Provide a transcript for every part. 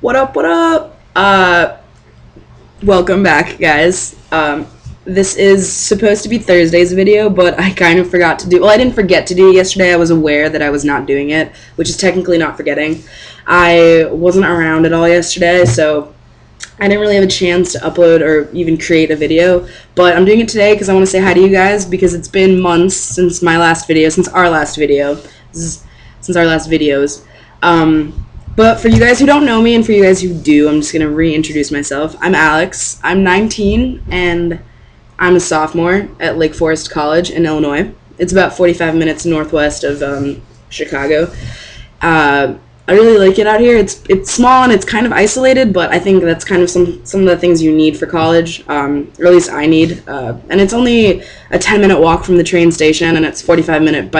What up, what up? Welcome back, guys. This is supposed to be Thursday's video, but I kind of forgot to do, well, I didn't forget to do it yesterday. I was aware that I was not doing it, which is technically not forgetting. I wasn't around at all yesterday, so I didn't really have a chance to upload or even create a video, but I'm doing it today because I want to say hi to you guys because it's been months since my last video, since our last video, since our last videos. But for you guys who don't know me and for you guys who do, I'm just going to reintroduce myself. I'm Alex. I'm 19 and I'm a sophomore at Lake Forest College in Illinois. It's about 45 minutes northwest of Chicago. I really like it out here. It's small and it's kind of isolated, but I think that's kind of some of the things you need for college, or at least I need. And it's only a 10-minute walk from the train station, and it's 45-minute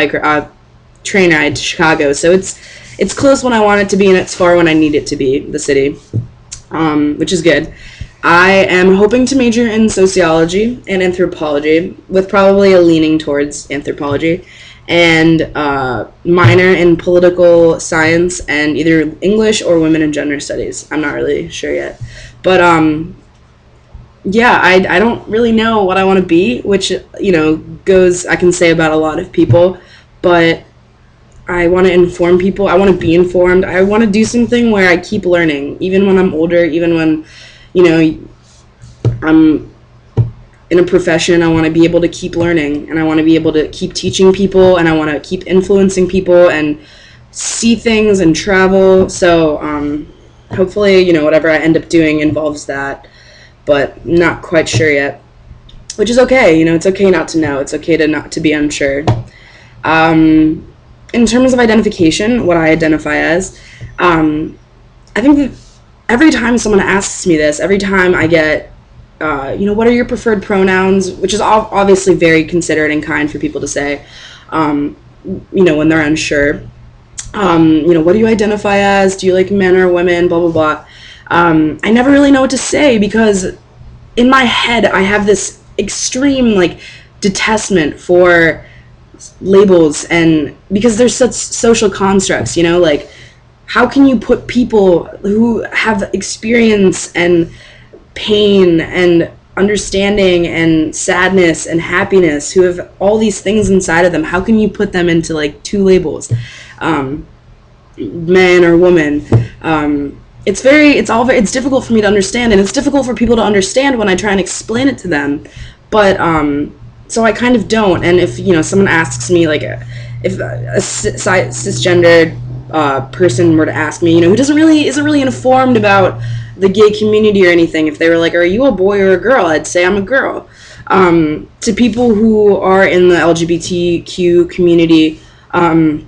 train ride to Chicago. So it's close when I want it to be, and it's far when I need it to be, the city, which is good. I am hoping to major in sociology and anthropology, with probably a leaning towards anthropology, and minor in political science and either English or women and gender studies. I'm not really sure yet. But yeah, I don't really know what I want to be, which, goes, I can say about a lot of people, but I want to inform people. I want to be informed. I want to do something where I keep learning, even when I'm older, even when, I'm in a profession. I want to be able to keep learning, and I want to be able to keep teaching people, and I want to keep influencing people and see things and travel. So hopefully, whatever I end up doing involves that, but not quite sure yet, which is okay. It's okay not to know. It's okay to be unsure. In terms of identification, what I identify as, I think that every time someone asks me this, every time I get, what are your preferred pronouns, which is obviously very considerate and kind for people to say, when they're unsure. What do you identify as? Do you like men or women? Blah, blah, blah. I never really know what to say because in my head I have this extreme, detestment for labels, and because they're such social constructs, how can you put people who have experience and pain and understanding and sadness and happiness, who have all these things inside of them, how can you put them into two labels, man or woman? It's difficult for me to understand, and it's difficult for people to understand when I try and explain it to them, but so I kind of don't. And if someone asks me, if a cisgendered person were to ask me, who isn't really informed about the gay community or anything, if they were like, are you a boy or a girl, I'd say I'm a girl. To people who are in the LGBTQ community, I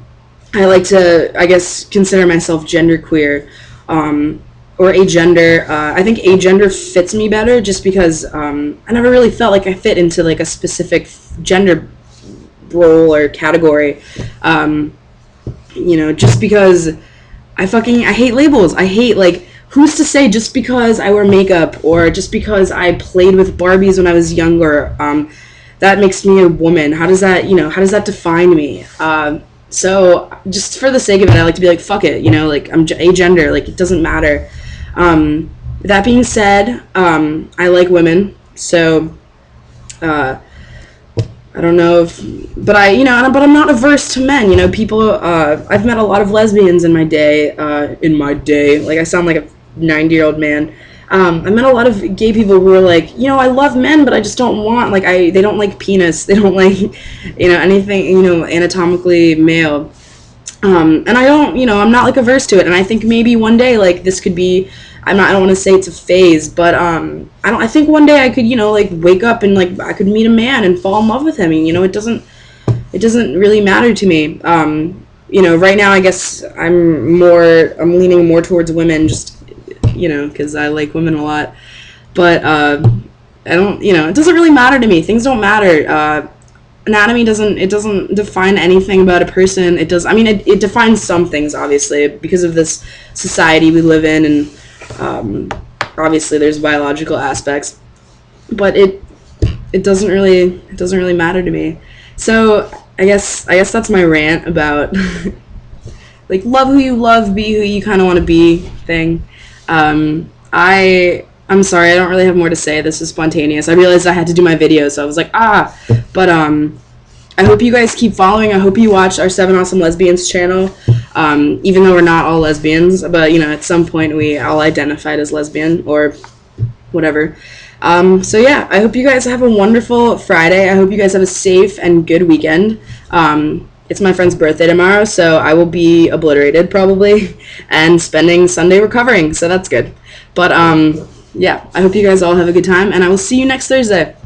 like to, I guess, consider myself genderqueer, or agender. I think agender fits me better just because I never really felt like I fit into a specific gender role or category. Just because I hate labels. I hate, who's to say just because I wear makeup or just because I played with Barbies when I was younger, that makes me a woman? How does that define me? So just for the sake of it, I like to be fuck it, I'm agender, it doesn't matter. That being said, I like women, so I don't know but I'm not averse to men. People, I've met a lot of lesbians in my day, I sound like a 90-year-old man. I met a lot of gay people who were I love men, but I just don't want, they don't like penis, they don't like, anything, anatomically male. And I don't, I'm not averse to it, and I think maybe one day, this could be, I don't want to say it's a phase, but I think one day I could, wake up and I could meet a man and fall in love with him. It doesn't really matter to me. Right now I guess I'm leaning more towards women, just, because I like women a lot. But I don't, it doesn't really matter to me. Things don't matter. Anatomy doesn't define anything about a person. It does. It defines some things, obviously, because of this society we live in, and obviously there's biological aspects, but it doesn't really matter to me. So I guess that's my rant about love who you love, be who you kind of want to be thing. I'm sorry, I don't really have more to say. This is spontaneous. I realized I had to do my video, so I was like, but I hope you guys keep following. I hope you watch our Seven Awesome Lesbians channel. Even though we're not all lesbians, but at some point we all identified as lesbian or whatever. So yeah, I hope you guys have a wonderful Friday. I hope you guys have a safe and good weekend. It's my friend's birthday tomorrow, so I will be obliterated probably and spending Sunday recovering, so that's good. But yeah, I hope you guys all have a good time, and I will see you next Thursday.